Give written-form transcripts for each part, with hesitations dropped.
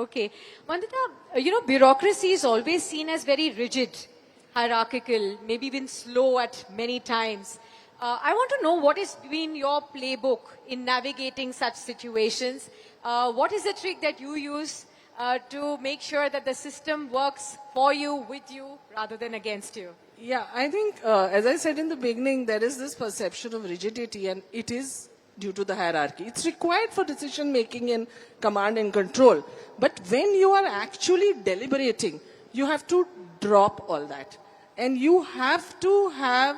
Okay. Vandita, bureaucracy is always seen as very rigid, hierarchical, maybe even slow at many times. I want to know what has been your playbook in navigating such situations. What is the trick that you use to make sure that the system works for you, with you, rather than against you? Yeah, I think, as I said in the beginning, there is this perception of rigidity, and it is due to the hierarchy. It's required for decision making and command and control. But when you are actually deliberating, you have to drop all that. And you have to have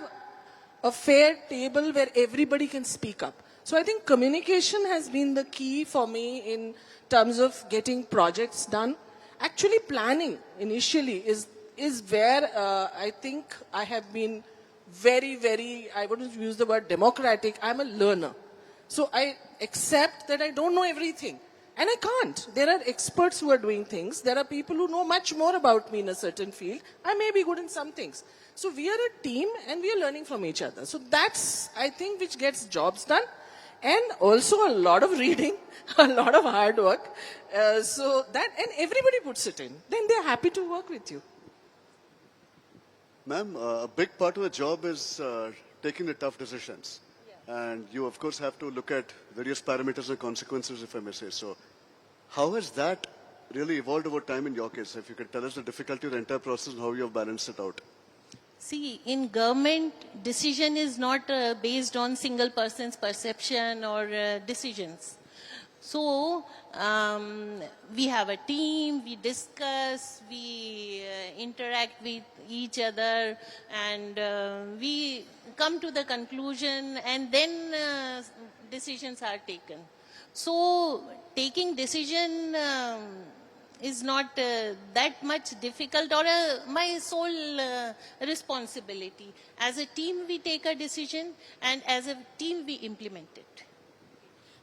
a fair table where everybody can speak up. So I think communication has been the key for me in terms of getting projects done. Actually, planning initially is where I think I have been very, I wouldn't use the word democratic, I'm a learner. So I accept that I don't know everything. And I can't. There are experts who are doing things. There are people who know much more about me in a certain field. I may be good in some things. So we are a team and we are learning from each other. So that's, I think, which gets jobs done. And also a lot of reading, a lot of hard work. And everybody puts it in. Then they're happy to work with you. Ma'am, a big part of the job is taking the tough decisions. And you, of course, have to look at various parameters and consequences, if I may say so. How has that really evolved over time in your case? If you could tell us the difficulty of the entire process and how you have balanced it out. See, in government, decision is not based on single person's perception or decisions. So, we have a team, we discuss, we interact with each other, and we come to the conclusion, and then decisions are taken. So, taking decision is not that much difficult or my sole responsibility. As a team, we take a decision, and as a team, we implement it.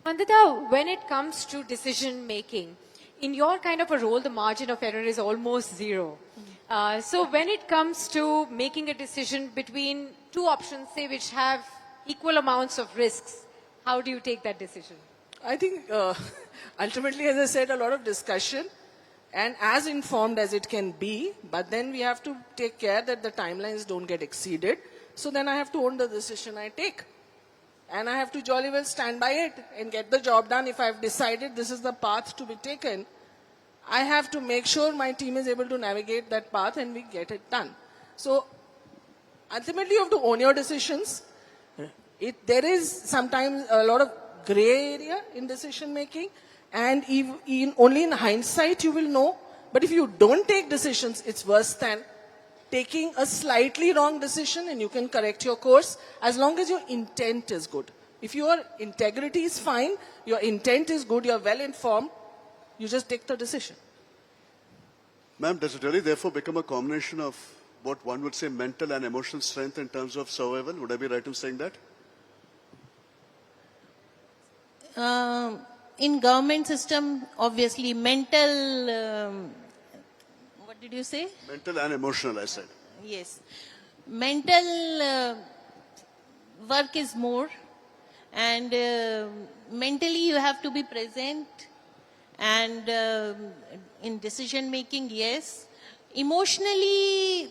Vandita, when it comes to decision making, in your kind of a role, the margin of error is almost zero. So when it comes to making a decision between two options, say, which have equal amounts of risks, how do you take that decision? I think ultimately, as I said, a lot of discussion and as informed as it can be, but then we have to take care that the timelines don't get exceeded. So then I have to own the decision I take. And I have to jolly well stand by it and get the job done. If I've decided this is the path to be taken, I have to make sure my team is able to navigate that path and we get it done. So ultimately you have to own your decisions. There is sometimes a lot of gray area in decision making, and only in hindsight you will know. But if you don't take decisions, it's worse than taking a slightly wrong decision, and you can correct your course as long as your intent is good. If your integrity is fine, your intent is good, you're well informed, you just take the decision. Ma'am, does it really therefore become a combination of what one would say mental and emotional strength in terms of survival? Would I be right in saying that? In government system, obviously mental... what did you say? Mental and emotional, I said. Yes. Mental work is more, and mentally you have to be present, and in decision making, yes. Emotionally,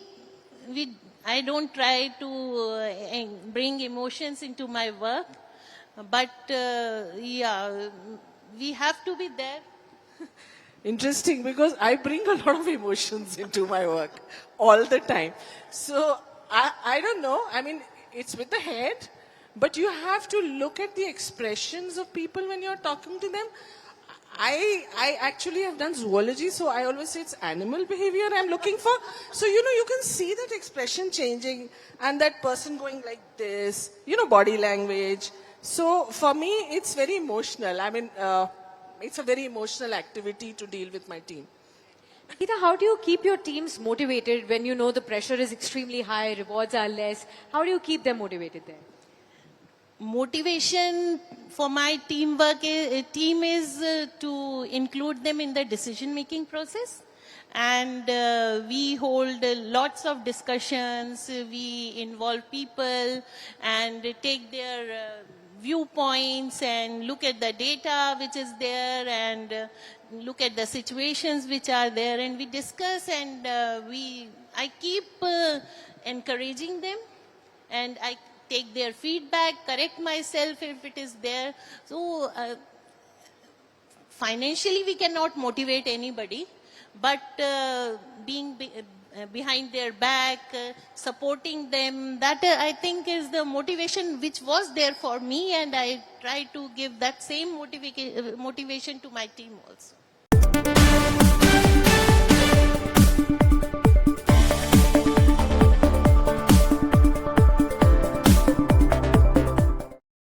I don't try to bring emotions into my work, but yeah, we have to be there. Interesting, because I bring a lot of emotions into my work all the time. So I don't know. I mean, it's with the head, but you have to look at the expressions of people when you're talking to them. I actually have done zoology, so I always say it's animal behavior I'm looking for. So, you can see that expression changing and that person going like this, body language. So for me, it's very emotional. I mean, it's a very emotional activity to deal with my team. Geeta, how do you keep your teams motivated when you know the pressure is extremely high, rewards are less? How do you keep them motivated there? Motivation for my team is to include them in the decision-making process. And we hold lots of discussions, we involve people and take their viewpoints and look at the data which is there and look at the situations which are there, and we discuss, and I keep encouraging them, and I take their feedback, correct myself if it is there. So financially we cannot motivate anybody, but being behind their back, supporting them, that I think is the motivation which was there for me, and I try to give that same motivation to my team also.